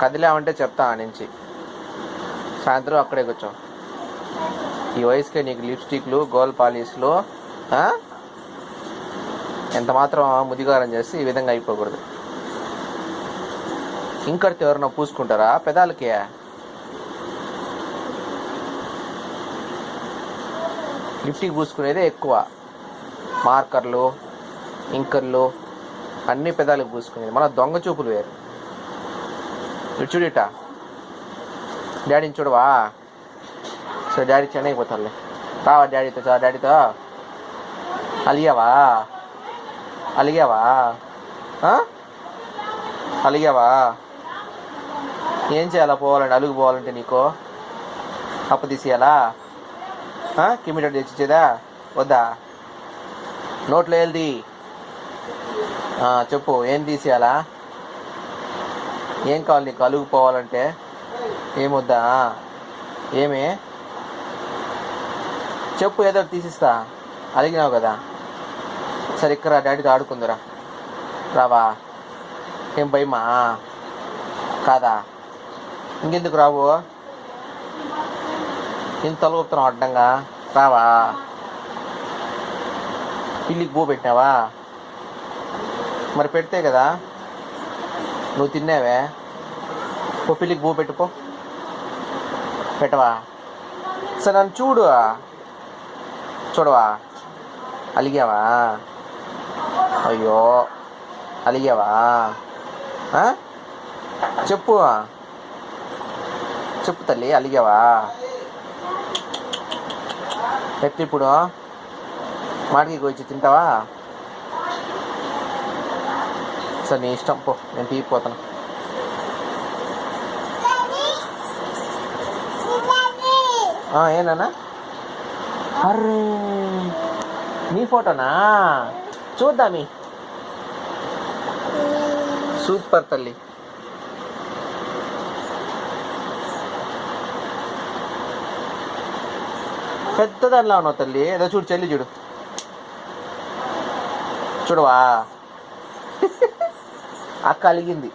కదిలామంటే చెప్తా ఆ నుంచి. సాయంత్రం అక్కడే కూర్చో. ఈ వయసుకే నీకు లిప్స్టిక్లు గోల్ పాలిష్లు ఎంత మాత్రం ముదిగారం చేసి ఈ విధంగా అయిపోకూడదు. ఇంకడితే ఎవరన్నా పూసుకుంటారా పెదాలకి? లిప్టిక్ పూసుకునేదే ఎక్కువ. మార్కర్లు ఇంకర్లు అన్ని పెదాలకు పూసుకునేది. మన దొంగ చూపులు వేరు. చూడిట డాడీని చూడవా? సరే డాడీ చెన్నైకి పోతారులే. రావా డాడీతో అలిగావా? ఏం చేయాలా పోవాలంటే? అలుగు పోవాలంటే నీకు అప్పు తీసేయాలా? కిమిటెడ్ తెచ్చిచ్చేదా వద్దా? నోట్లో వెళ్ది చెప్పు, ఏం తీసేయాలా? ఏం కావాలి నీకు అలుగు పోవాలంటే? ఏమొద్దా? ఏమి చెప్పు, ఏదో తీసిస్తా. అలిగినావు కదా, సరే ఇక్కడ డాడీతో ఆడుకుందురా. రావా? ఏం భయమా కాదా? ఇంకెందుకు రావు? ఇంత తలగొప్పుతున్నావు అడ్డంగా. రావా? పిల్లికి బూ పెట్టినావా? మరి పెడితే కదా నువ్వు తిన్నావే. పో పిల్లికి బూ పెట్టుకో. పెట్టవా? సరే నన్ను చూడవా? అలిగావా? అయ్యో అలిగావా? చెప్పు తల్లి, అలిగావా? ఇప్పుడు మాడికి వచ్చి తింటావా? సరే నీ ఇష్టం, పో, నేను తీగిపోతాను. ఏనా? అర్రే నీ ఫోటోనా? చూద్దామి. సూపర్ తల్లి. పెద్దదానిలా ఉన్నావు తల్లి. ఏదో చూడు, చెల్లి చూడవా? అక్క అలిగింది.